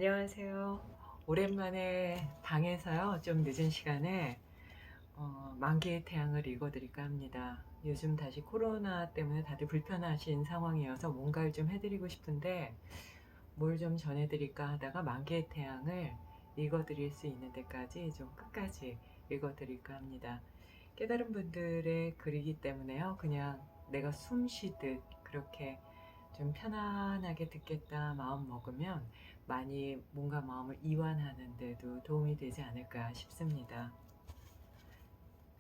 안녕하세요. 오랜만에 방에서요, 좀 늦은 시간에 만개의 태양을 읽어드릴까 합니다. 요즘 다시 코로나 때문에 다들 불편하신 상황이어서 뭔가를 좀 해드리고 싶은데 뭘 좀 전해드릴까 하다가 만개의 태양을 읽어드릴 수 있는 데까지 좀 끝까지 읽어드릴까 합니다. 깨달은 분들의 글이기 때문에요. 그냥 내가 숨 쉬듯 그렇게 좀 편안하게 듣겠다 마음 먹으면 많이 뭔가 마음을 이완하는 데도 도움이 되지 않을까 싶습니다.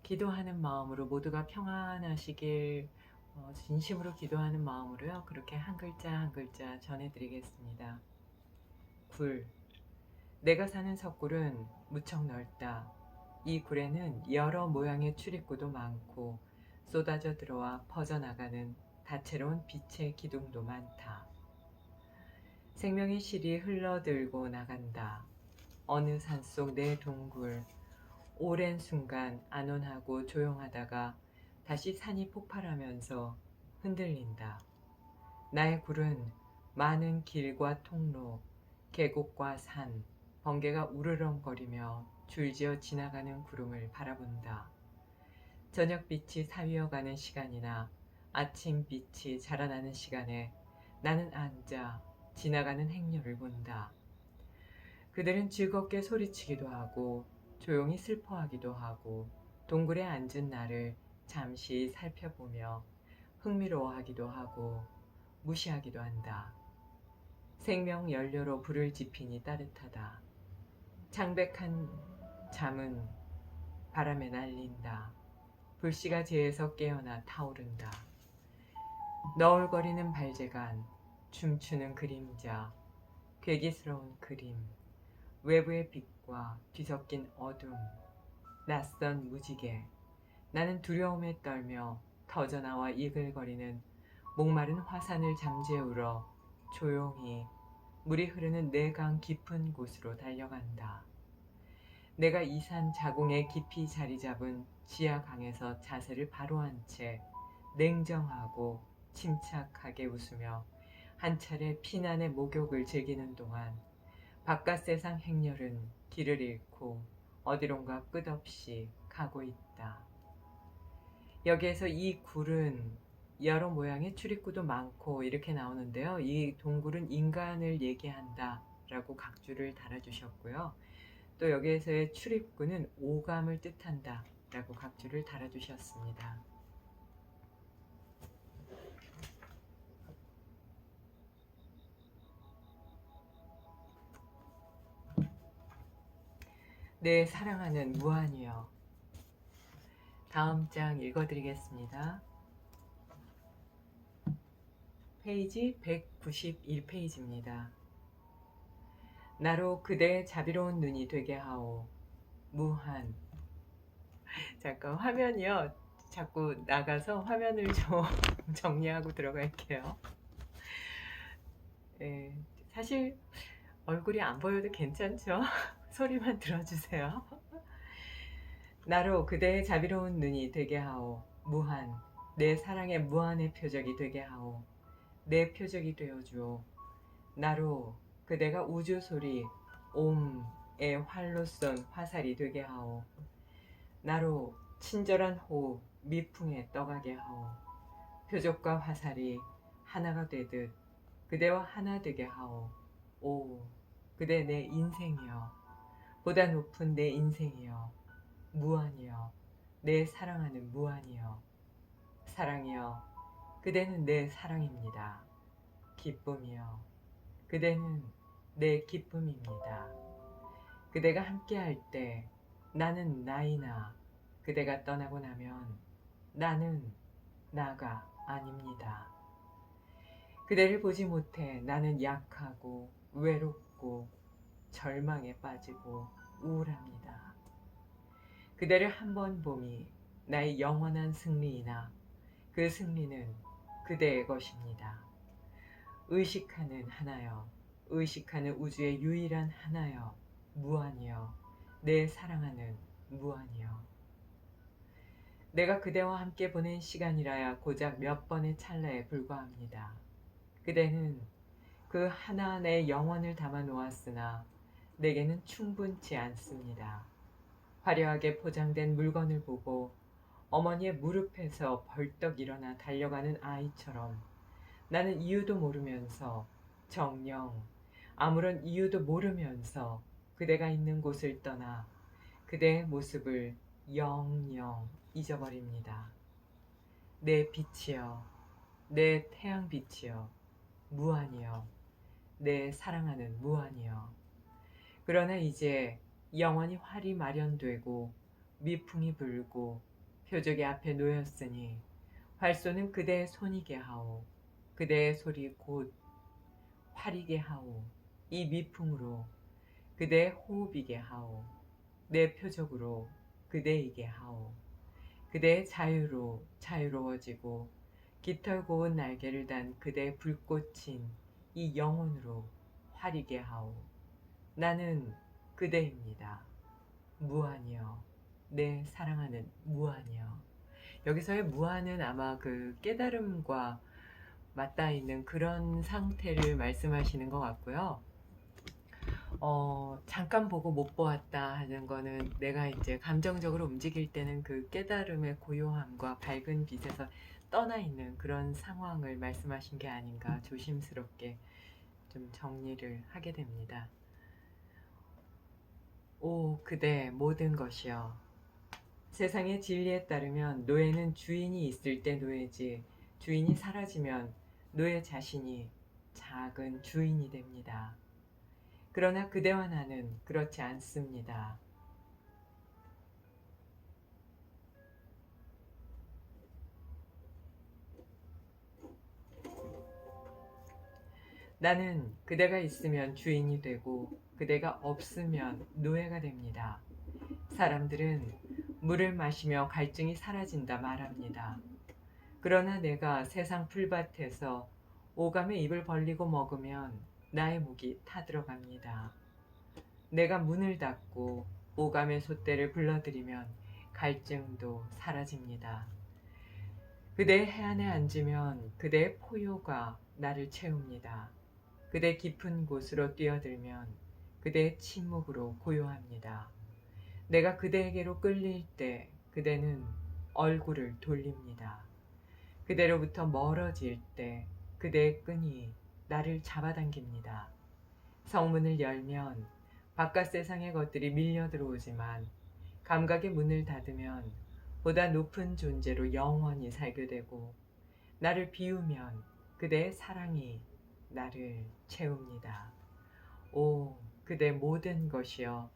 기도하는 마음으로 모두가 평안하시길 진심으로 기도하는 마음으로요. 그렇게 한 글자 한 글자 전해드리겠습니다. 굴. 내가 사는 석굴은 무척 넓다. 이 굴에는 여러 모양의 출입구도 많고 쏟아져 들어와 퍼져나가는 다채로운 빛의 기둥도 많다. 생명의 실이 흘러들고 나간다. 어느 산속 내 동굴. 오랜 순간 안온하고 조용하다가 다시 산이 폭발하면서 흔들린다. 나의 굴은 많은 길과 통로, 계곡과 산, 번개가 우르렁거리며 줄지어 지나가는 구름을 바라본다. 저녁빛이 사위어가는 시간이나 아침빛이 자라나는 시간에 나는 앉아 지나가는 행렬을 본다. 그들은 즐겁게 소리치기도 하고 조용히 슬퍼하기도 하고 동굴에 앉은 나를 잠시 살펴보며 흥미로워하기도 하고 무시하기도 한다. 생명 연료로 불을 지피니 따뜻하다. 창백한 잠은 바람에 날린다. 불씨가 재에서 깨어나 타오른다. 너울거리는 발재간, 춤추는 그림자, 괴기스러운 그림, 외부의 빛과 뒤섞인 어둠, 낯선 무지개. 나는 두려움에 떨며 터져나와 이글거리는 목마른 화산을 잠재우러 조용히 물이 흐르는 내강 깊은 곳으로 달려간다. 내가 이 산 자궁에 깊이 자리 잡은 지하강에서 자세를 바로 한 채 냉정하고 침착하게 웃으며 한 차례 피난의 목욕을 즐기는 동안 바깥 세상 행렬은 길을 잃고 어디론가 끝없이 가고 있다. 여기에서 이 굴은 여러 모양의 출입구도 많고 이렇게 나오는데요. 이 동굴은 인간을 얘기한다 라고 각주를 달아주셨고요. 또 여기에서의 출입구는 오감을 뜻한다 라고 각주를 달아주셨습니다. 내 사랑하는 무한이여. 다음 장 읽어드리겠습니다. 페이지 191페이지입니다. 나로 그대의 자비로운 눈이 되게 하오. 무한. 잠깐 화면이요. 자꾸 나가서 화면을 좀 정리하고 들어갈게요. 네, 사실 얼굴이 안 보여도 괜찮죠? 소리만 들어주세요. 나로 그대의 자비로운 눈이 되게 하오. 무한. 내 사랑의 무한의 표적이 되게 하오. 내 표적이 되어주오. 나로 그대가 우주 소리 옴의 활로 쏜 화살이 되게 하오. 나로 친절한 호흡 미풍에 떠가게 하오. 표적과 화살이 하나가 되듯 그대와 하나 되게 하오. 오, 그대 내 인생이여. 보다 높은 내 인생이여. 무한이여. 내 사랑하는 무한이여. 사랑이여. 그대는 내 사랑입니다. 기쁨이여. 그대는 내 기쁨입니다. 그대가 함께할 때 나는 나이나 그대가 떠나고 나면 나는 나가 아닙니다. 그대를 보지 못해 나는 약하고 외롭고 절망에 빠지고 우울합니다. 그대를 한 번 봄이 나의 영원한 승리이나 그 승리는 그대의 것입니다. 의식하는 하나여, 의식하는 우주의 유일한 하나여, 무한이여, 내 사랑하는 무한이여. 내가 그대와 함께 보낸 시간이라야 고작 몇 번의 찰나에 불과합니다. 그대는 그 하나 내 영혼을 담아 놓았으나 내게는 충분치 않습니다. 화려하게 포장된 물건을 보고 어머니의 무릎에서 벌떡 일어나 달려가는 아이처럼 나는 이유도 모르면서 정녕 아무런 이유도 모르면서 그대가 있는 곳을 떠나 그대의 모습을 영영 잊어버립니다. 내 빛이여, 내 태양빛이여, 무한이여, 내 사랑하는 무한이여. 그러나 이제 영원히 활이 마련되고 미풍이 불고 표적이 앞에 놓였으니 활쏘는 그대의 손이게 하오. 그대의 소리 곧 활이게 하오. 이 미풍으로 그대의 호흡이게 하오. 내 표적으로 그대이게 하오. 그대의 자유로 자유로워지고 깃털 고운 날개를 단 그대의 불꽃인 이 영혼으로 활이게 하오. 나는 그대입니다. 무한이여. 내 사랑하는 무한이여. 여기서의 무한은 아마 그 깨달음과 맞닿아 있는 그런 상태를 말씀하시는 것 같고요. 잠깐 보고 못 보았다 하는 거는 내가 이제 감정적으로 움직일 때는 그 깨달음의 고요함과 밝은 빛에서 떠나 있는 그런 상황을 말씀하신 게 아닌가 조심스럽게 좀 정리를 하게 됩니다. 오, 그대 모든 것이여. 세상의 진리에 따르면 노예는 주인이 있을 때 노예지, 주인이 사라지면 노예 자신이 작은 주인이 됩니다. 그러나 그대와 나는 그렇지 않습니다. 나는 그대가 있으면 주인이 되고 그대가 없으면 노예가 됩니다. 사람들은 물을 마시며 갈증이 사라진다 말합니다. 그러나 내가 세상 풀밭에서 오감의 입을 벌리고 먹으면 나의 목이 타들어갑니다. 내가 문을 닫고 오감의 솥대를 불러들이면 갈증도 사라집니다. 그대의 해안에 앉으면 그대의 포효가 나를 채웁니다. 그대 깊은 곳으로 뛰어들면 그대의 침묵으로 고요합니다. 내가 그대에게로 끌릴 때 그대는 얼굴을 돌립니다. 그대로부터 멀어질 때 그대의 끈이 나를 잡아당깁니다. 성문을 열면 바깥 세상의 것들이 밀려 들어오지만 감각의 문을 닫으면 보다 높은 존재로 영원히 살게 되고 나를 비우면 그대의 사랑이 나를 채웁니다. 오, 그대 모든 것이여.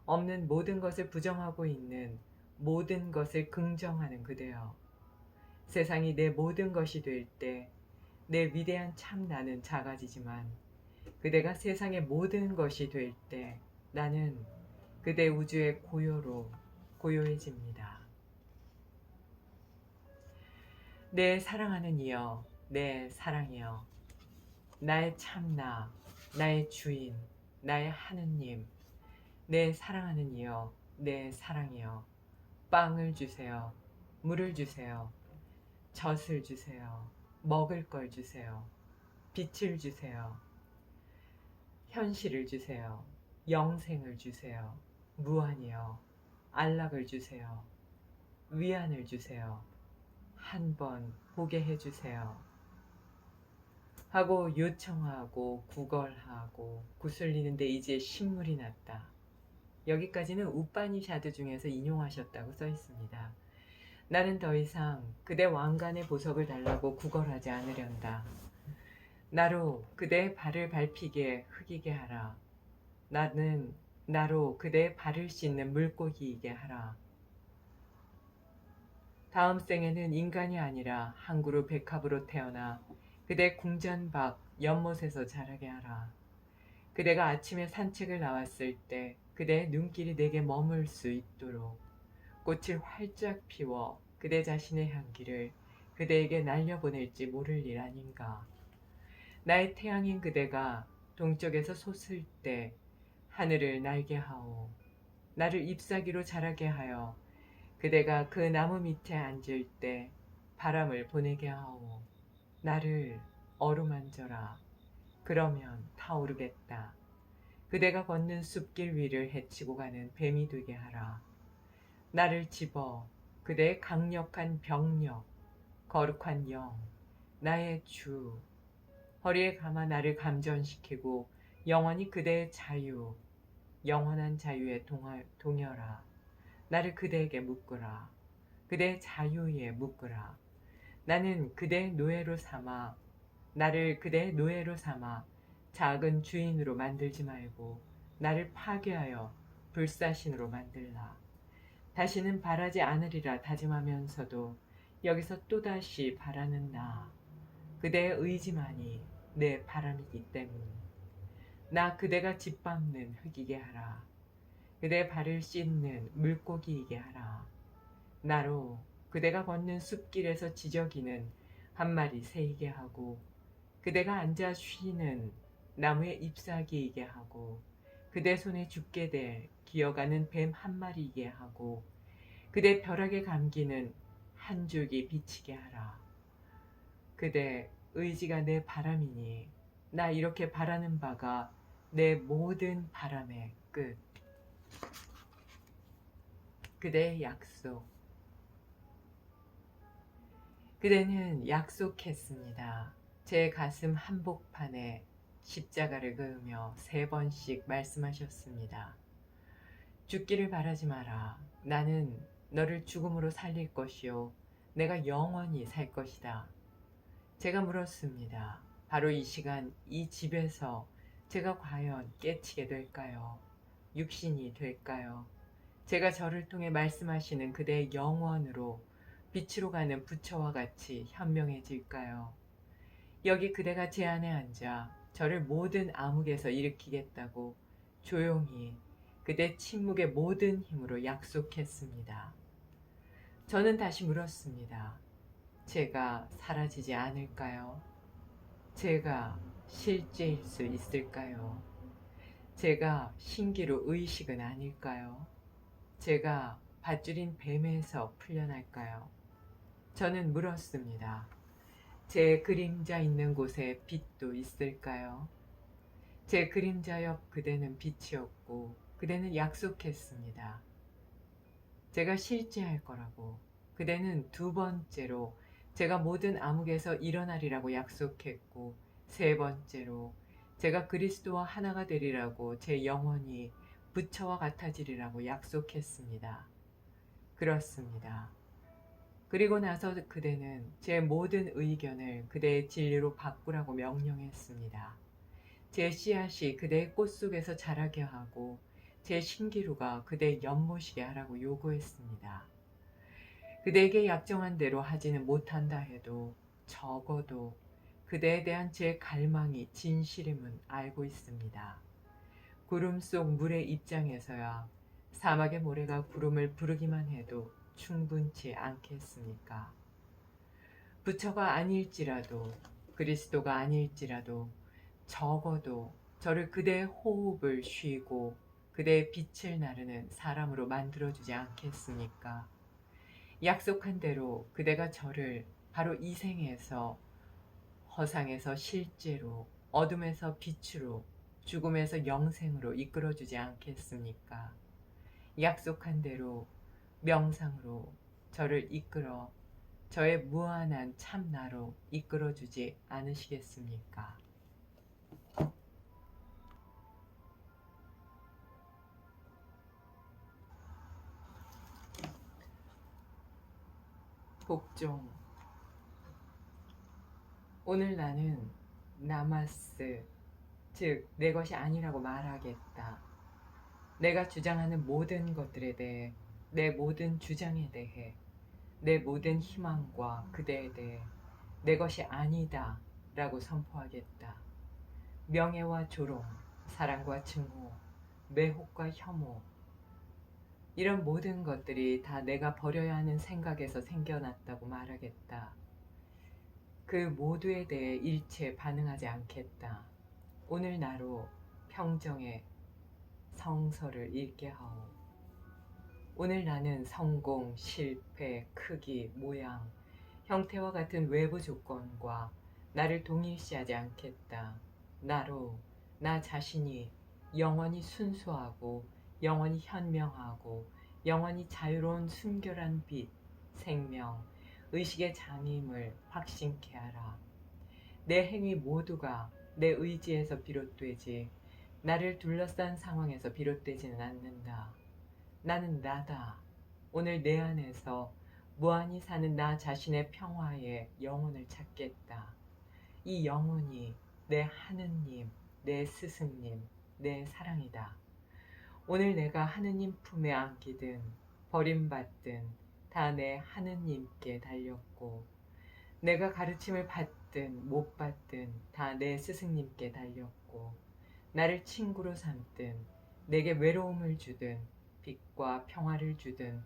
없는 모든 것을 부정하고 있는 모든 것을 긍정하는 그대여. 세상이 내 모든 것이 될 때 내 위대한 참 나는 작아지지만 그대가 세상의 모든 것이 될 때 나는 그대 우주의 고요로 고요해집니다. 내 사랑하는 이여, 내 사랑이여. 나의 참나, 나의 주인, 나의 하느님, 내 사랑하는 이여, 내 사랑이여. 빵을 주세요. 물을 주세요. 젖을 주세요. 먹을 걸 주세요. 빛을 주세요. 현실을 주세요. 영생을 주세요. 무한이여. 안락을 주세요. 위안을 주세요. 한 번 보게 해주세요. 하고 요청하고 구걸하고 구슬리는데 이제 신물이 났다. 여기까지는 우파니샤드 중에서 인용하셨다고 써 있습니다. 나는 더 이상 그대 왕관의 보석을 달라고 구걸하지 않으련다. 나로 그대의 발을 밟히게 흑이게 하라. 나는 나로 그대의 발을 씻는 물고기이게 하라. 다음 생에는 인간이 아니라 한 그루 백합으로 태어나 그대 궁전 밖 연못에서 자라게 하라. 그대가 아침에 산책을 나왔을 때 그대의 눈길이 내게 머물 수 있도록 꽃을 활짝 피워 그대 자신의 향기를 그대에게 날려보낼지 모를 일 아닌가. 나의 태양인 그대가 동쪽에서 솟을 때 하늘을 날게 하오. 나를 잎사귀로 자라게 하여 그대가 그 나무 밑에 앉을 때 바람을 보내게 하오. 나를 어루만져라. 그러면 타오르겠다. 그대가 걷는 숲길 위를 헤치고 가는 뱀이 되게 하라. 나를 집어 그대의 강력한 병력, 거룩한 영, 나의 주, 허리에 감아 나를 감전시키고 영원히 그대의 자유, 영원한 자유에 동여라. 나를 그대에게 묶으라. 그대의 자유에 묶으라. 나는 그대의 노예로 삼아 나를 그대의 노예로 삼아 작은 주인으로 만들지 말고 나를 파괴하여 불사신으로 만들라. 다시는 바라지 않으리라 다짐하면서도 여기서 또다시 바라는 나. 그대의 의지만이 내 바람이기 때문. 나 그대가 짓밟는 흙이게 하라. 그대 발을 씻는 물고기이게 하라. 나로 그대가 걷는 숲길에서 지저귀는 한 마리 새이게 하고 그대가 앉아 쉬는 나무에 잎사귀이게 하고 그대 손에 죽게 될 기어가는 뱀 한 마리이게 하고 그대 벼락에 감기는 한 줄기 비치게 하라. 그대 의지가 내 바람이니 나 이렇게 바라는 바가 내 모든 바람의 끝. 그대의 약속. 그대는 약속했습니다. 제 가슴 한복판에 십자가를 그으며 3번씩 말씀하셨습니다. 죽기를 바라지 마라. 나는 너를 죽음으로 살릴 것이요. 내가 영원히 살 것이다. 제가 물었습니다. 바로 이 시간 이 집에서 제가 과연 깨치게 될까요? 육신이 될까요? 제가 저를 통해 말씀하시는 그대의 영원으로 빛으로 가는 부처와 같이 현명해질까요? 여기 그대가 제 안에 앉아 저를 모든 암흑에서 일으키겠다고 조용히 그대 침묵의 모든 힘으로 약속했습니다. 저는 다시 물었습니다. 제가 사라지지 않을까요? 제가 실제일 수 있을까요? 제가 신기루 의식은 아닐까요? 제가 밧줄인 뱀에서 풀려날까요? 저는 물었습니다. 제 그림자 있는 곳에 빛도 있을까요? 제 그림자 옆 그대는 빛이었고 그대는 약속했습니다. 제가 실제할 거라고. 그대는 2번째로 제가 모든 암흑에서 일어나리라고 약속했고 3번째로 제가 그리스도와 하나가 되리라고 제 영혼이 부처와 같아지리라고 약속했습니다. 그렇습니다. 그리고 나서 그대는 제 모든 의견을 그대의 진리로 바꾸라고 명령했습니다. 제 씨앗이 그대의 꽃 속에서 자라게 하고 제 신기루가 그대의 연못이게 하라고 요구했습니다. 그대에게 약정한 대로 하지는 못한다 해도 적어도 그대에 대한 제 갈망이 진실임은 알고 있습니다. 구름 속 물의 입장에서야 사막의 모래가 구름을 부르기만 해도 충분치 않겠습니까? 부처가 아닐지라도 그리스도가 아닐지라도 적어도 저를 그대의 호흡을 쉬고 그대의 빛을 나르는 사람으로 만들어주지 않겠습니까? 약속한 대로 그대가 저를 바로 이 생에서 허상에서 실제로 어둠에서 빛으로 죽음에서 영생으로 이끌어주지 않겠습니까? 약속한 대로 명상으로 저를 이끌어 저의 무한한 참나로 이끌어주지 않으시겠습니까? 복종. 오늘 나는 나마스, 즉 내 것이 아니라고 말하겠다. 내가 주장하는 모든 것들에 대해, 내 모든 주장에 대해, 내 모든 희망과 그대에 대해 내 것이 아니다 라고 선포하겠다. 명예와 조롱, 사랑과 증오, 매혹과 혐오, 이런 모든 것들이 다 내가 버려야 하는 생각에서 생겨났다고 말하겠다. 그 모두에 대해 일체 반응하지 않겠다. 오늘 나로 평정의 성서를 읽게 하오. 오늘 나는 성공, 실패, 크기, 모양, 형태와 같은 외부 조건과 나를 동일시하지 않겠다. 나로 나 자신이 영원히 순수하고 영원히 현명하고 영원히 자유로운 순결한 빛, 생명, 의식의 장임을 확신케 하라. 내 행위 모두가 내 의지에서 비롯되지 나를 둘러싼 상황에서 비롯되지는 않는다. 나는 나다. 오늘 내 안에서 무한히 사는 나 자신의 평화에 영혼을 찾겠다. 이 영혼이 내 하느님, 내 스승님, 내 사랑이다. 오늘 내가 하느님 품에 안기든 버림받든 다 내 하느님께 달렸고, 내가 가르침을 받든 못 받든 다 내 스승님께 달렸고, 나를 친구로 삼든 내게 외로움을 주든 빛과 평화를 주든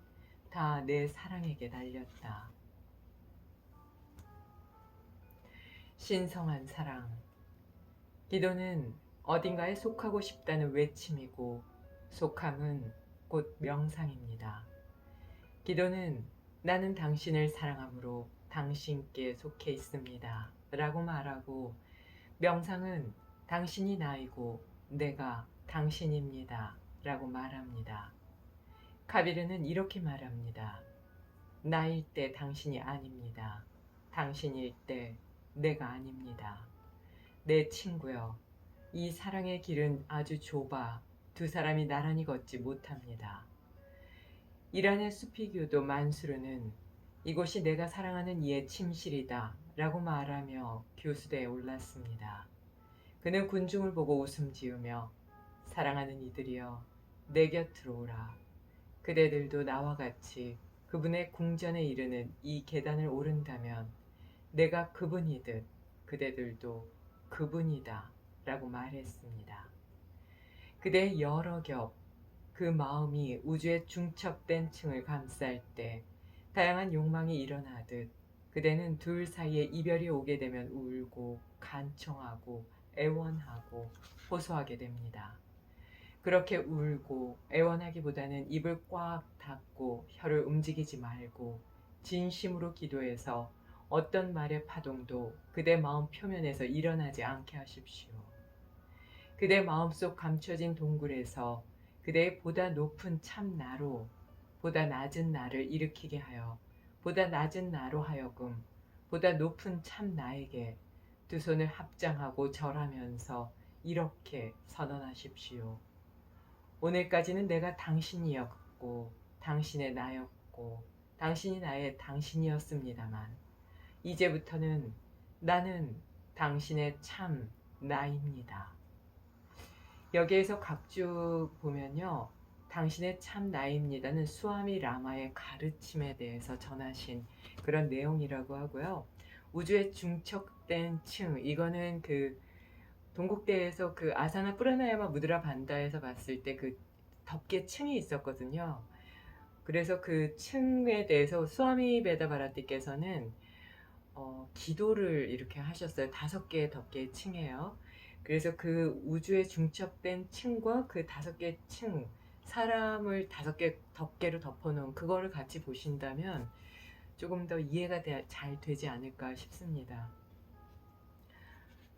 다 내 사랑에게 달렸다. 신성한 사랑. 기도는 어딘가에 속하고 싶다는 외침이고, 속함은 곧 명상입니다. 기도는 나는 당신을 사랑함으로 당신께 속해 있습니다 라고 말하고, 명상은 당신이 나이고 내가 당신입니다 라고 말합니다. 카비르는 이렇게 말합니다. 나일 때 당신이 아닙니다. 당신일 때 내가 아닙니다. 내 친구여, 이 사랑의 길은 아주 좁아 두 사람이 나란히 걷지 못합니다. 이란의 수피교도 만수르는 이곳이 내가 사랑하는 이의 침실이다 라고 말하며 교수대에 올랐습니다. 그는 군중을 보고 웃음 지으며 사랑하는 이들이여 내 곁으로 오라. 그대들도 나와 같이 그분의 궁전에 이르는 이 계단을 오른다면 내가 그분이듯 그대들도 그분이다 라고 말했습니다. 그대의 여러 겹, 그 마음이 우주의 중첩된 층을 감쌀 때 다양한 욕망이 일어나듯 그대는 둘 사이에 이별이 오게 되면 울고 간청하고 애원하고 호소하게 됩니다. 그렇게 울고 애원하기보다는 입을 꽉 닫고 혀를 움직이지 말고 진심으로 기도해서 어떤 말의 파동도 그대 마음 표면에서 일어나지 않게 하십시오. 그대 마음속 감춰진 동굴에서 그대의 보다 높은 참 나로, 보다 낮은 나를 일으키게 하여 보다 낮은 나로 하여금 보다 높은 참 나에게 두 손을 합장하고 절하면서 이렇게 선언하십시오. 오늘까지는 내가 당신이었고 당신의 나였고 당신이 나의 당신이었습니다만 이제부터는 나는 당신의 참 나입니다. 여기에서 각주 보면요, 당신의 참 나입니다는 수아미 라마의 가르침에 대해서 전하신 그런 내용이라고 하고요. 우주의 중첩된 층, 이거는 그 동국대에서 그 아사나 프라나야마 무드라 반다에서 봤을 때 그 덮개 층이 있었거든요. 그래서 그 층에 대해서 수아미 베다바라티께서는 기도를 이렇게 하셨어요. 5개의 덮개의 층이에요. 그래서 그 우주의 중첩된 층과 그 5개 층, 사람을 5개 덮개로 덮어놓은 그거를 같이 보신다면 조금 더 이해가 잘 되지 않을까 싶습니다.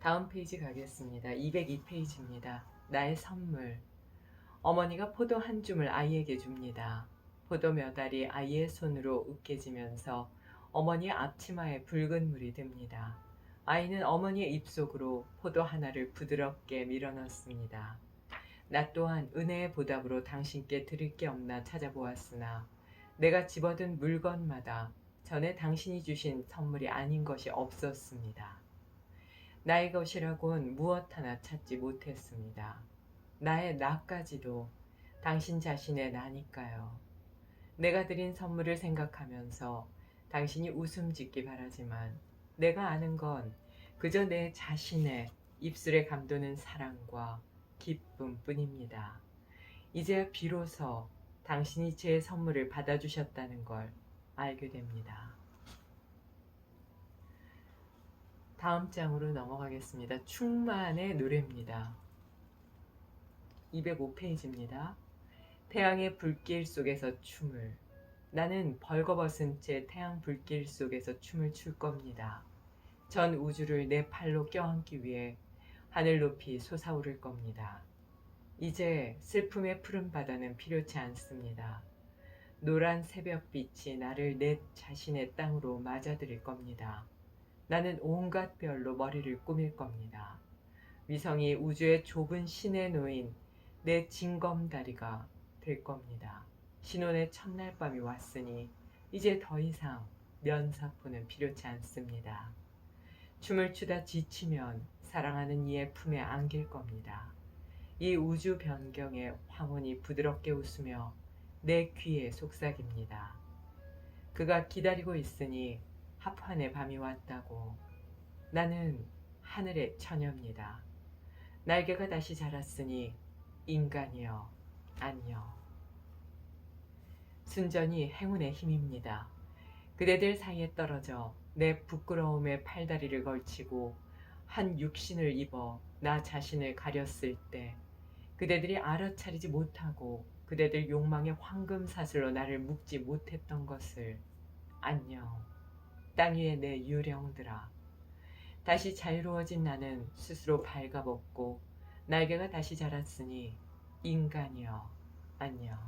다음 페이지 가겠습니다. 202페이지입니다. 나의 선물. 어머니가 포도 한 줌을 아이에게 줍니다. 포도 몇 알이 아이의 손으로 으깨지면서 어머니의 앞치마에 붉은 물이 듭니다. 아이는 어머니의 입속으로 포도 하나를 부드럽게 밀어넣습니다. 나 또한 은혜의 보답으로 당신께 드릴 게 없나 찾아보았으나 내가 집어든 물건마다 전에 당신이 주신 선물이 아닌 것이 없었습니다. 나의 것이라곤 무엇 하나 찾지 못했습니다. 나의 나까지도 당신 자신의 나니까요. 내가 드린 선물을 생각하면서 당신이 웃음 짓기 바라지만 내가 아는 건 그저 내 자신의 입술에 감도는 사랑과 기쁨뿐입니다. 이제야 비로소 당신이 제 선물을 받아주셨다는 걸 알게 됩니다. 다음 장으로 넘어가겠습니다. 충만의 노래입니다. 205페이지입니다. 태양의 불길 속에서 춤을. 나는 벌거벗은 채 태양 불길 속에서 춤을 출 겁니다. 전 우주를 내 팔로 껴안기 위해 하늘 높이 솟아오를 겁니다. 이제 슬픔의 푸른 바다는 필요치 않습니다. 노란 새벽빛이 나를 내 자신의 땅으로 맞아들일 겁니다. 나는 온갖 별로 머리를 꾸밀 겁니다. 위성이 우주의 좁은 신에 놓인 내 징검다리가 될 겁니다. 신혼의 첫날 밤이 왔으니 이제 더 이상 면사포는 필요치 않습니다. 춤을 추다 지치면 사랑하는 이의 품에 안길 겁니다. 이 우주 변경에 황혼이 부드럽게 웃으며 내 귀에 속삭입니다. 그가 기다리고 있으니 합환의 밤이 왔다고. 나는 하늘의 처녀입니다. 날개가 다시 자랐으니 인간이여 안녕. 순전히 행운의 힘입니다. 그대들 사이에 떨어져 내 부끄러움의 팔다리를 걸치고 한 육신을 입어 나 자신을 가렸을 때 그대들이 알아차리지 못하고 그대들 욕망의 황금사슬로 나를 묶지 못했던 것을 안녕. 땅 위의 내 유령들아. 다시 자유로워진 나는 스스로 발가벗고 날개가 다시 자랐으니 인간이여 안녕.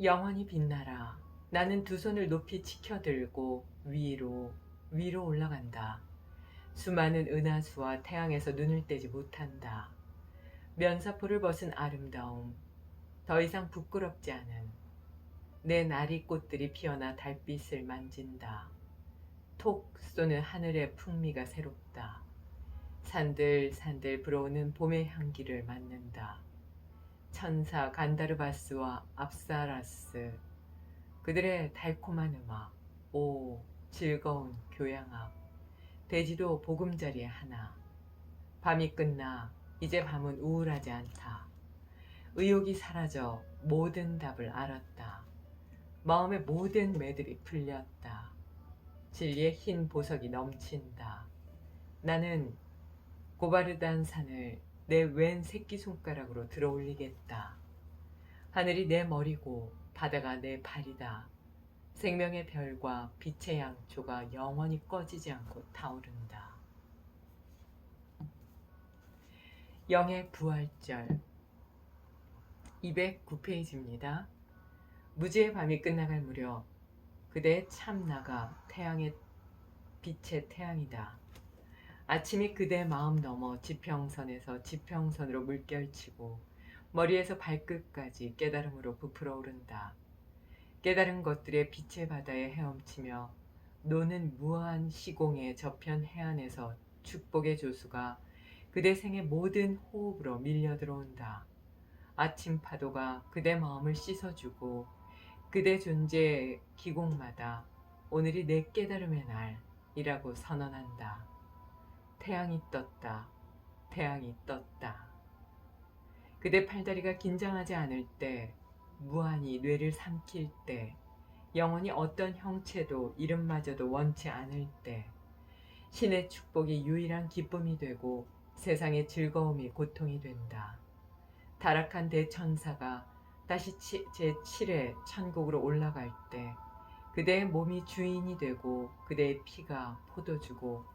영원히 빛나라. 나는 두 손을 높이 치켜들고 위로 올라간다. 수많은 은하수와 태양에서 눈을 떼지 못한다. 면사포를 벗은 아름다움, 더 이상 부끄럽지 않은 내 나리꽃들이 피어나 달빛을 만진다. 톡 쏘는 하늘의 풍미가 새롭다. 산들산들 불어오는 봄의 향기를 맡는다. 천사 간다르바스와 압사라스, 그들의 달콤한 음악, 오 즐거운 교향악, 돼지도 보금자리에 하나. 밤이 끝나 이제 밤은 우울하지 않다. 의욕이 사라져 모든 답을 알았다. 마음의 모든 매듭이 풀렸다. 진리의 흰 보석이 넘친다. 나는 고바르단 산을 내 왼 새끼손가락으로 들어 올리겠다. 하늘이 내 머리고 바다가 내 발이다. 생명의 별과 빛의 양초가 영원히 꺼지지 않고 타오른다. 영의 부활절 209페이지입니다. 무지의 밤이 끝나갈 무렵 그대의 참나가 태양의 빛의 태양이다. 아침이 그대 마음 넘어 지평선에서 지평선으로 물결치고 머리에서 발끝까지 깨달음으로 부풀어 오른다. 깨달은 것들의 빛의 바다에 헤엄치며 노는 무한 시공의 저편 해안에서 축복의 조수가 그대 생의 모든 호흡으로 밀려 들어온다. 아침 파도가 그대 마음을 씻어주고 그대 존재의 기공마다 오늘이 내 깨달음의 날이라고 선언한다. 태양이 떴다. 태양이 떴다. 그대 팔다리가 긴장하지 않을 때, 무한히 뇌를 삼킬 때, 영원히 어떤 형체도 이름마저도 원치 않을 때, 신의 축복이 유일한 기쁨이 되고 세상의 즐거움이 고통이 된다. 타락한 대천사가 다시 제7의 천국으로 올라갈 때 그대의 몸이 주인이 되고 그대의 피가 포도주고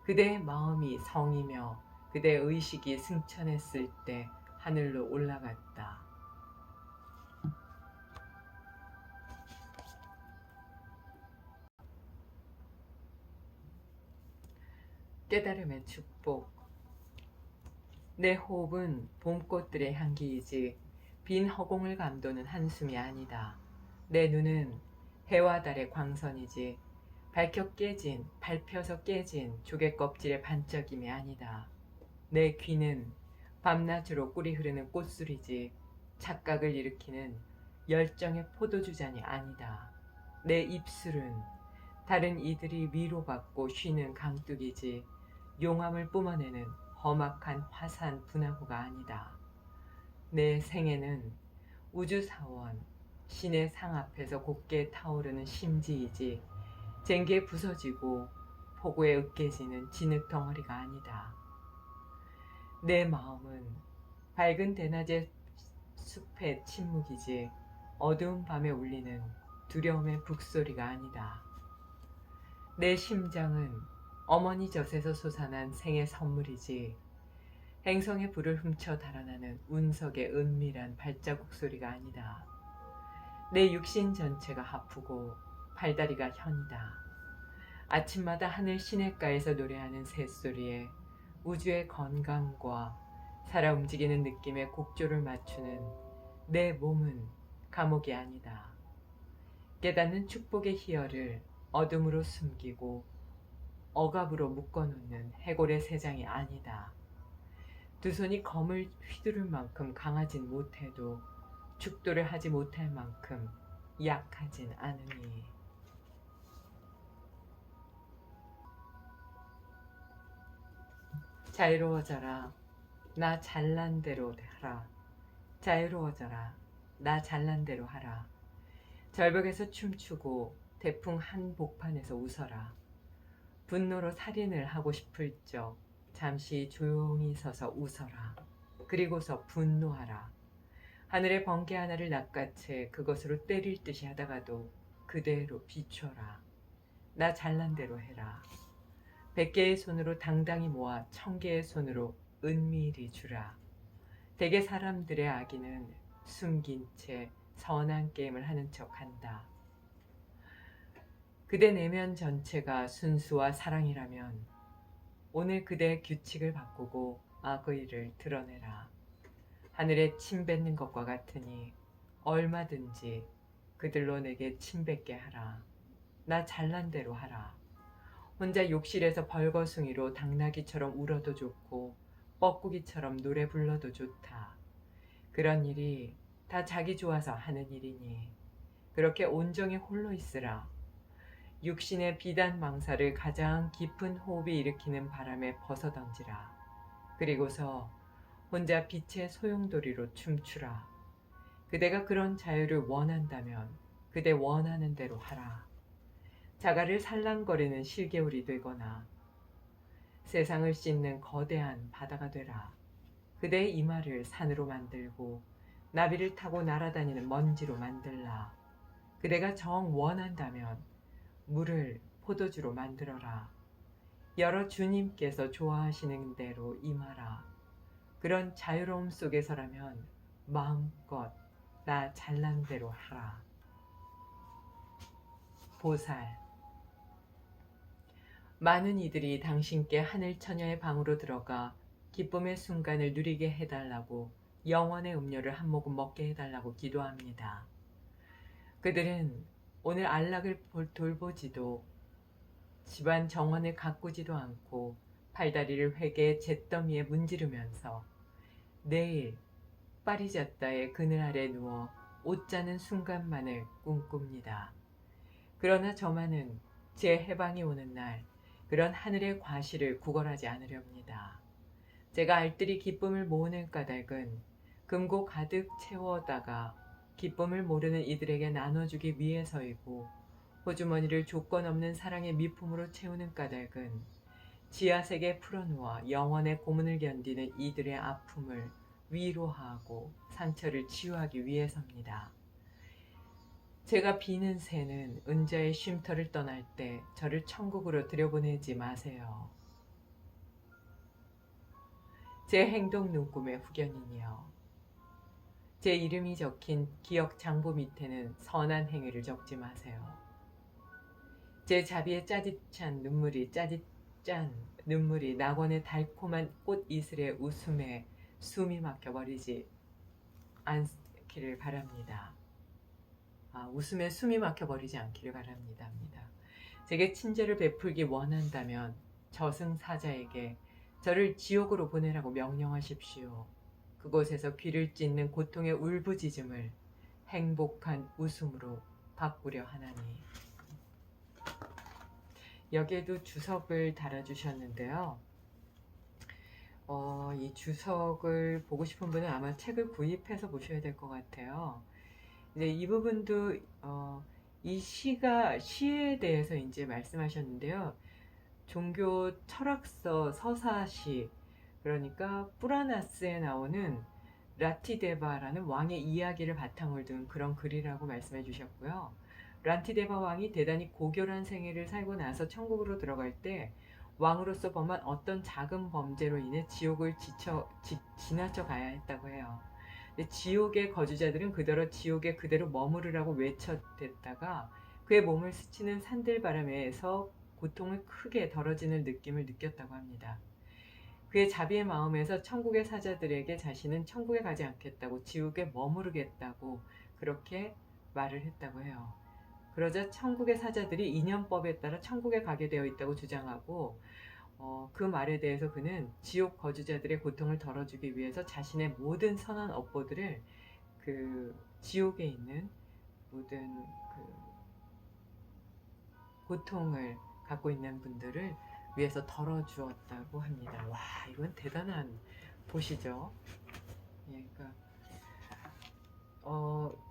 그대의 마음이 성이며 그대의 의식이 승천했을 때 하늘로 올라갔다. 깨달음의 축복. 내 호흡은 봄꽃들의 향기이지 빈 허공을 감도는 한숨이 아니다. 내 눈은 해와 달의 광선이지 밟혀서 깨진 조개 껍질의 반짝임이 아니다. 내 귀는 밤낮으로 꿀이 흐르는 꽃술이지 착각을 일으키는 열정의 포도주잔이 아니다. 내 입술은 다른 이들이 위로받고 쉬는 강둑이지 용암을 뿜어내는 험악한 화산 분화구가 아니다. 내 생애는 우주사원 신의 상 앞에서 곱게 타오르는 심지이지 쟁기에 부서지고 폭우에 으깨지는 진흙 덩어리가 아니다. 내 마음은 밝은 대낮의 숲의 침묵이지 어두운 밤에 울리는 두려움의 북소리가 아니다. 내 심장은 어머니 젖에서 솟아난 생의 선물이지 행성의 불을 훔쳐 달아나는 운석의 은밀한 발자국 소리가 아니다. 내 육신 전체가 하프고 팔다리가 현이다. 아침마다 하늘 시냇가에서 노래하는 새소리에 우주의 건강과 살아 움직이는 느낌의 곡조를 맞추는 내 몸은 감옥이 아니다. 깨닫는 축복의 희열을 어둠으로 숨기고 억압으로 묶어놓는 해골의 새장이 아니다. 두 손이 검을 휘두를 만큼 강하진 못해도 축도를 하지 못할 만큼 약하진 않으니. 자유로워져라. 나 잘난 대로 하라. 자유로워져라. 나 잘난 대로 하라. 절벽에서 춤추고 태풍 한복판에서 웃어라. 분노로 살인을 하고 싶을 적 잠시 조용히 서서 웃어라. 그리고서 분노하라. 하늘의 번개 하나를 낚아채 그것으로 때릴 듯이 하다가도 그대로 비춰라. 나 잘난 대로 해라. 100개의 손으로 당당히 모아 1000개의 손으로 은밀히 주라. 대개 사람들의 악의는 숨긴 채 선한 게임을 하는 척한다. 그대 내면 전체가 순수와 사랑이라면 오늘 그대의 규칙을 바꾸고 악의를 드러내라. 하늘에 침 뱉는 것과 같으니 얼마든지 그들로 내게 침 뱉게 하라. 나 잘난 대로 하라. 혼자 욕실에서 벌거숭이로 당나귀처럼 울어도 좋고 뻐꾸기처럼 노래 불러도 좋다. 그런 일이 다 자기 좋아서 하는 일이니 그렇게 온정에 홀로 있으라. 육신의 비단 망사를 가장 깊은 호흡이 일으키는 바람에 벗어던지라. 그리고서 혼자 빛의 소용돌이로 춤추라. 그대가 그런 자유를 원한다면 그대 원하는 대로 하라. 자갈을 살랑거리는 실개울이 되거나 세상을 씻는 거대한 바다가 되라. 그대의 이마를 산으로 만들고 나비를 타고 날아다니는 먼지로 만들라. 그대가 정 원한다면 물을 포도주로 만들어라. 여러 주님께서 좋아하시는 대로 임하라. 그런 자유로움 속에서라면 마음껏 나 잘난 대로 하라. 보살. 많은 이들이 당신께 하늘 처녀의 방으로 들어가 기쁨의 순간을 누리게 해달라고 영원의 음료를 한 모금 먹게 해달라고 기도합니다. 그들은 오늘 안락을 돌보지도 집안 정원을 가꾸지도 않고 팔다리를 회개의 잿더미에 문지르면서 내일 파리자따의 그늘 아래 누워 옷자는 순간만을 꿈꿉니다. 그러나 저만은 제 해방이 오는 날 그런 하늘의 과실을 구걸하지 않으렵니다. 제가 알뜰히 기쁨을 모으는 까닭은 금고 가득 채워다가 기쁨을 모르는 이들에게 나눠주기 위해서이고 호주머니를 조건 없는 사랑의 미품으로 채우는 까닭은 지하세계에 풀어놓아 영원의 고문을 견디는 이들의 아픔을 위로하고 상처를 치유하기 위해서입니다. 제가 비는 새는 은자의 쉼터를 떠날 때 저를 천국으로 들여보내지 마세요. 제 행동 눈금의 후견이니요. 제 이름이 적힌 기억 장부 밑에는 선한 행위를 적지 마세요. 제 자비의 짜릿한 눈물이 짜릿짠 눈물이 낙원의 달콤한 꽃 이슬의 웃음에 숨이 막혀버리지 않기를 바랍니다. 웃음에 숨이 막혀버리지 않기를 바랍니다. 제게 친절을 베풀기 원한다면 저승사자에게 저를 지옥으로 보내라고 명령하십시오. 그곳에서 귀를 찢는 고통의 울부짖음을 행복한 웃음으로 바꾸려 하나니. 여기에도 주석을 달아주셨는데요. 이 주석을 보고 싶은 분은 아마 책을 구입해서 보셔야 될 것 같아요. 네, 이 부분도 이 시에 대해서 이제 말씀하셨는데요. 종교 철학서 서사시, 그러니까 뿌라나스에 나오는 라티데바라는 왕의 이야기를 바탕으로 둔 그런 글이라고 말씀해 주셨고요. 라티데바 왕이 대단히 고결한 생애를 살고 나서 천국으로 들어갈 때 왕으로서 범한 어떤 작은 범죄로 인해 지옥을 지나쳐 가야 했다고 해요. 근데 지옥의 거주자들은 그대로 지옥에 그대로 머무르라고 외쳐댔다가 그의 몸을 스치는 산들바람에서 고통을 크게 덜어지는 느낌을 느꼈다고 합니다. 그의 자비의 마음에서 천국의 사자들에게 자신은 천국에 가지 않겠다고 지옥에 머무르겠다고 그렇게 말을 했다고 해요. 그러자 천국의 사자들이 인연법에 따라 천국에 가게 되어 있다고 주장하고 그 말에 대해서 그는 지옥 거주자들의 고통을 덜어주기 위해서 자신의 모든 선한 업보들을 그 지옥에 있는 모든 그 고통을 갖고 있는 분들을 위해서 덜어주었다고 합니다. 와, 이건 대단한 보시죠. 예, 그러니까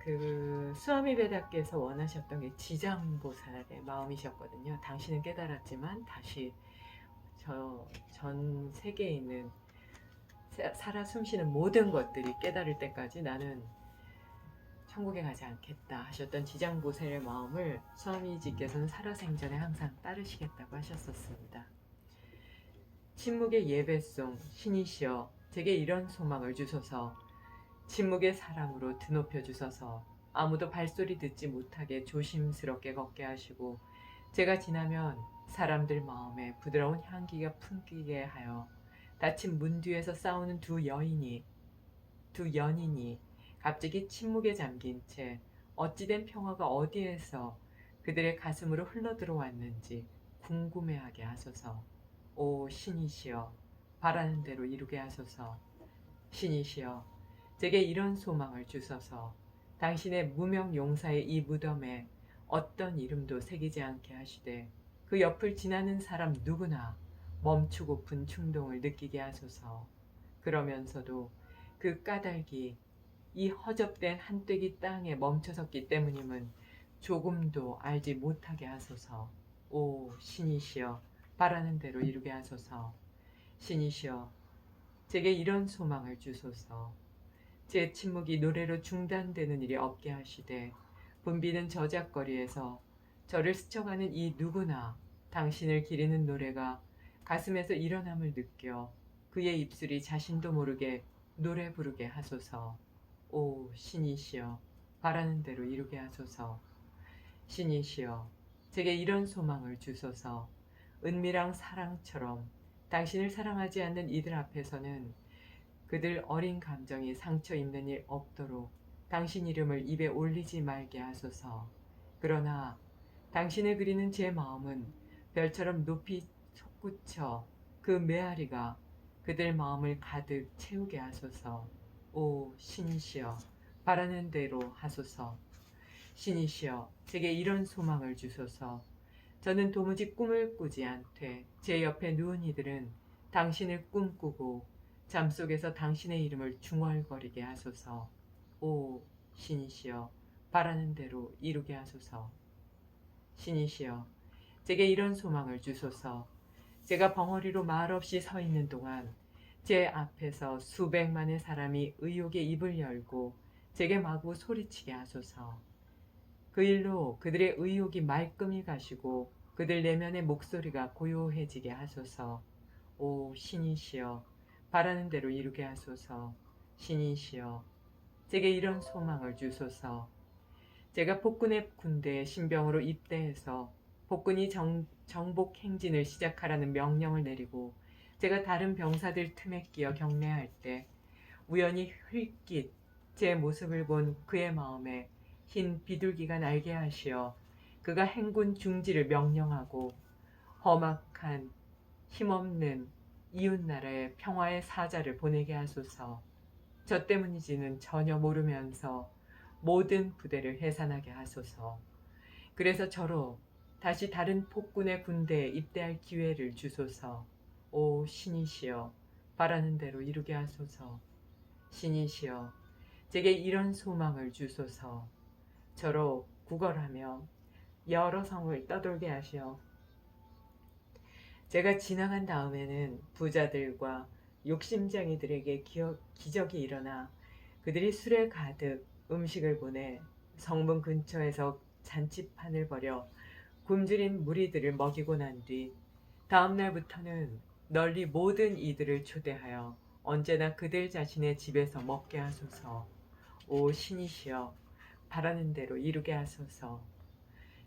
그 스와미베다께서 원하셨던 게 지장보살의 마음이셨거든요. 당신은 깨달았지만 다시 전 세계에 있는 살아 숨쉬는 모든 것들이 깨달을 때까지 나는 천국에 가지 않겠다 하셨던 지장보살의 마음을 스와미지께서는 살아생전에 항상 따르시겠다고 하셨었습니다. 침묵의 예배송 신이시여 제게 이런 소망을 주소서. 침묵의 사람으로 드높여 주소서. 아무도 발소리 듣지 못하게 조심스럽게 걷게 하시고 제가 지나면 사람들 마음에 부드러운 향기가 풍기게 하여 닫힌 문 뒤에서 싸우는 두 연인이 갑자기 침묵에 잠긴 채 어찌된 평화가 어디에서 그들의 가슴으로 흘러들어왔는지 궁금해하게 하소서. 오 신이시여 바라는 대로 이루게 하소서. 신이시여 제게 이런 소망을 주소서. 당신의 무명 용사의 이 무덤에 어떤 이름도 새기지 않게 하시되 그 옆을 지나는 사람 누구나 멈추고픈 충동을 느끼게 하소서. 그러면서도 그 까닭이 이 허접된 한떼기 땅에 멈춰섰기 때문임은 조금도 알지 못하게 하소서. 오 신이시여 바라는 대로 이루게 하소서. 신이시여 제게 이런 소망을 주소서. 제 침묵이 노래로 중단되는 일이 없게 하시되 붐비는 저작거리에서 저를 스쳐가는 이 누구나 당신을 기리는 노래가 가슴에서 일어남을 느껴 그의 입술이 자신도 모르게 노래 부르게 하소서. 오 신이시여 바라는 대로 이루게 하소서. 신이시여 제게 이런 소망을 주소서. 은밀한 사랑처럼 당신을 사랑하지 않는 이들 앞에서는 그들 어린 감정이 상처 입는 일 없도록 당신 이름을 입에 올리지 말게 하소서. 그러나 당신을 그리는 제 마음은 별처럼 높이 솟구쳐 그 메아리가 그들 마음을 가득 채우게 하소서. 오 신이시여 바라는 대로 하소서. 신이시여 제게 이런 소망을 주소서. 저는 도무지 꿈을 꾸지 않되 제 옆에 누운 이들은 당신을 꿈꾸고 잠속에서 당신의 이름을 중얼거리게 하소서. 오 신이시여 바라는 대로 이루게 하소서. 신이시여 제게 이런 소망을 주소서. 제가 벙어리로 말없이 서 있는 동안 제 앞에서 수백만의 사람이 의욕의 입을 열고 제게 마구 소리치게 하소서. 그 일로 그들의 의욕이 말끔히 가시고 그들 내면의 목소리가 고요해지게 하소서. 오 신이시여 바라는 대로 이루게 하소서. 신이시여 제게 이런 소망을 주소서. 제가 폭군의 군대에 신병으로 입대해서 폭군이 정복 행진을 시작하라는 명령을 내리고 제가 다른 병사들 틈에 끼어 경례할 때 우연히 흘낏 제 모습을 본 그의 마음에 흰 비둘기가 날게 하시어 그가 행군 중지를 명령하고 험악한 힘없는 이웃나라에 평화의 사자를 보내게 하소서. 저 때문인지는 전혀 모르면서 모든 부대를 해산하게 하소서. 그래서 저로 다시 다른 폭군의 군대에 입대할 기회를 주소서. 오 신이시여 바라는 대로 이루게 하소서. 신이시여 제게 이런 소망을 주소서. 저로 구걸하며 여러 성을 떠돌게 하시어 제가 지나간 다음에는 부자들과 욕심쟁이들에게 기적이 일어나 그들이 술에 가득 음식을 보내 성문 근처에서 잔치판을 벌여 굶주린 무리들을 먹이고 난 뒤 다음 날부터는 널리 모든 이들을 초대하여 언제나 그들 자신의 집에서 먹게 하소서. 오 신이시여, 바라는 대로 이루게 하소서.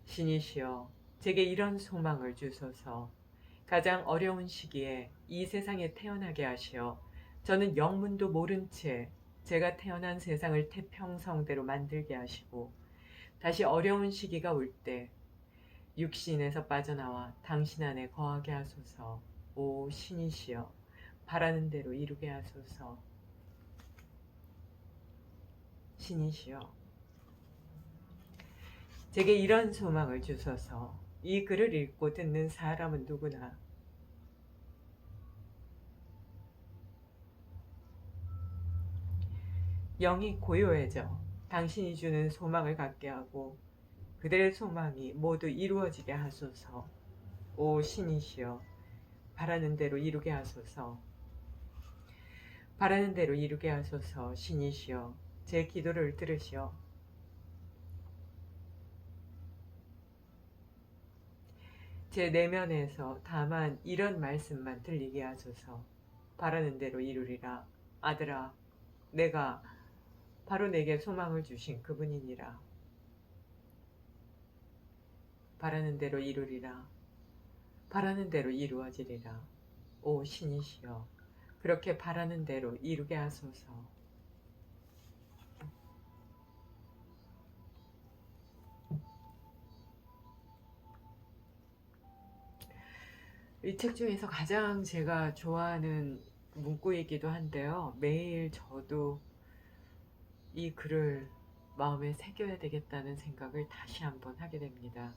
신이시여, 제게 이런 소망을 주소서. 가장 어려운 시기에 이 세상에 태어나게 하시어 저는 영문도 모른 채 제가 태어난 세상을 태평성대로 만들게 하시고, 다시 어려운 시기가 올 때 육신에서 빠져나와 당신 안에 거하게 하소서. 오 신이시여, 바라는 대로 이루게 하소서. 신이시여, 제게 이런 소망을 주소서. 이 글을 읽고 듣는 사람은 누구나 영이 고요해져 당신이 주는 소망을 갖게 하고 그들의 소망이 모두 이루어지게 하소서. 오 신이시여, 바라는 대로 이루게 하소서. 바라는 대로 이루게 하소서. 신이시여, 제 기도를 들으시어 제 내면에서 다만 이런 말씀만 들리게 하소서. 바라는 대로 이루리라. 아들아, 내가 바로 내게 소망을 주신 그분이니라. 바라는 대로 이루리라. 바라는 대로 이루어지리라. 오 신이시여, 그렇게 바라는 대로 이루게 하소서. 이 책 중에서 가장 제가 좋아하는 문구이기도 한데요. 매일 저도 이 글을 마음에 새겨야 되겠다는 생각을 다시 한번 하게 됩니다.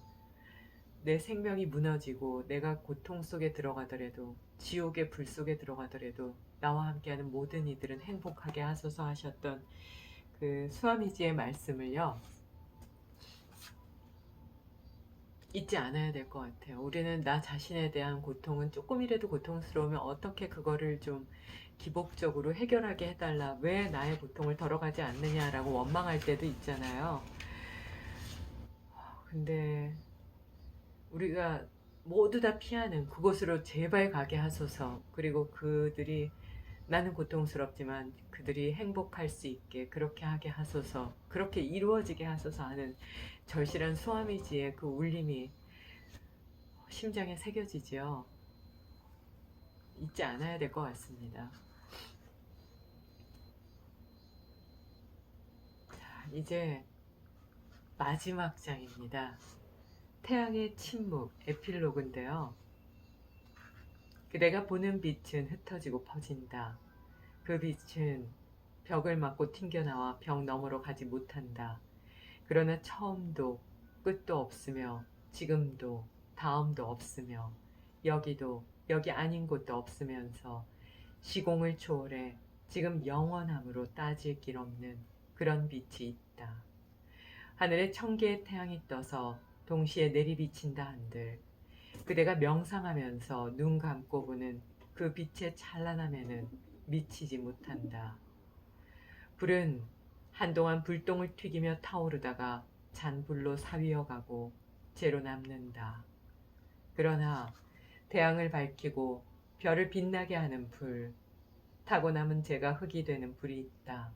내 생명이 무너지고 내가 고통 속에 들어가더라도, 지옥의 불 속에 들어가더라도 나와 함께하는 모든 이들은 행복하게 하소서 하셨던 그 수아미지의 말씀을요, 잊지 않아야 될 것 같아요. 우리는 나 자신에 대한 고통은 조금이라도 고통스러우면 어떻게 그거를 좀 기복적으로 해결하게 해달라, 왜 나의 고통을 덜어가지 않느냐라고 원망할 때도 있잖아요. 근데 우리가 모두 다 피하는 그곳으로 제발 가게 하소서. 그리고 그들이, 나는 고통스럽지만 그들이 행복할 수 있게 그렇게 하게 하소서. 그렇게 이루어지게 하소서 하는 절실한 수아미지의 그 울림이 심장에 새겨지지요. 잊지 않아야 될 것 같습니다. 자, 이제 마지막 장입니다. 태양의 침묵 에필로그인데요. 그대가 보는 빛은 흩어지고 퍼진다. 그 빛은 벽을 맞고 튕겨나와 벽 너머로 가지 못한다. 그러나 처음도 끝도 없으며 지금도 다음도 없으며 여기도 여기 아닌 곳도 없으면서 시공을 초월해 지금 영원함으로 따질 길 없는 그런 빛이 있다. 하늘에 1000개의 태양이 떠서 동시에 내리비친다 한들 그대가 명상하면서 눈 감고 보는 그 빛의 찬란함에는 미치지 못한다. 불은 한동안 불똥을 튀기며 타오르다가 잔불로 사위어가고 재로 남는다. 그러나 태양을 밝히고 별을 빛나게 하는 불, 타고 남은 재가 흙이 되는 불이 있다.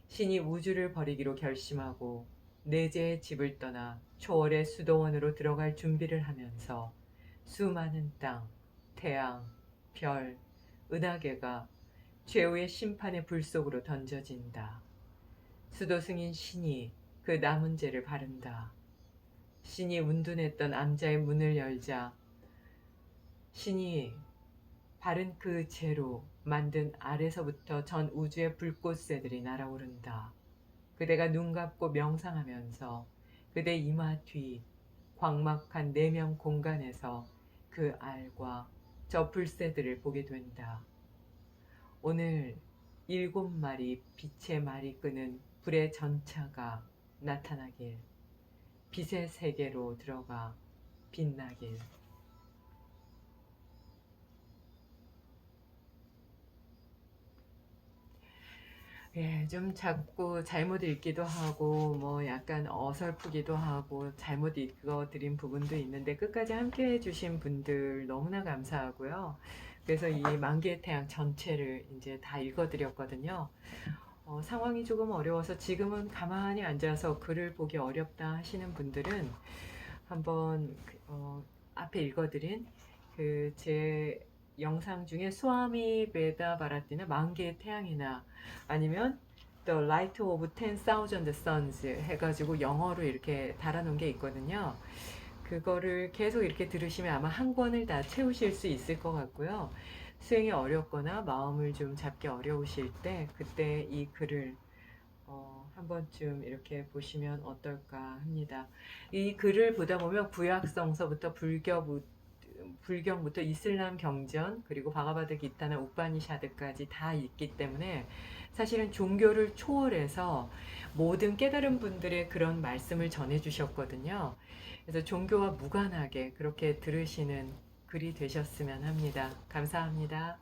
신이 우주를 버리기로 결심하고 내재의 집을 떠나 초월의 수도원으로 들어갈 준비를 하면서 수많은 땅, 태양, 별, 은하계가 최후의 심판의 불 속으로 던져진다. 수도 승인 신이 그 남은 죄를 바른다. 신이 운둔했던 암자의 문을 열자 신이 바른 그 죄로 만든 알에서부터 전 우주의 불꽃새들이 날아오른다. 그대가 눈 감고 명상하면서 그대 이마 뒤 광막한 내면 공간에서 그 알과 저 불새들을 보게 된다. 오늘 7마리 빛의 말이 끄는 불의 전차가 나타나길, 빛의 세계로 들어가 빛나길. 예, 좀 자꾸 잘못 읽기도 하고, 뭐 약간 어설프기도 하고, 잘못 읽어드린 부분도 있는데, 끝까지 함께 해주신 분들 너무나 감사하고요. 그래서 이 만개의 태양 전체를 이제 다 읽어드렸거든요. 상황이 조금 어려워서 지금은 가만히 앉아서 글을 보기 어렵다 하시는 분들은 한번 앞에 읽어드린 그 제 영상 중에 수아미 베다 바라티나 만개의 태양이나 아니면 The Light of 10,000 Suns 해가지고 영어로 이렇게 달아놓은 게 있거든요. 그거를 계속 이렇게 들으시면 아마 한 권을 다 채우실 수 있을 것 같고요. 수행이 어렵거나 마음을 좀 잡기 어려우실 때 그때 이 글을 한 번쯤 이렇게 보시면 어떨까 합니다. 이 글을 보다 보면 구약성서부터 불경부터 이슬람 경전 그리고 바가바드 기타나 우파니샤드까지 다 있기 때문에 사실은 종교를 초월해서 모든 깨달은 분들의 그런 말씀을 전해 주셨거든요. 그래서 종교와 무관하게 그렇게 들으시는 글이 되셨으면 합니다. 감사합니다.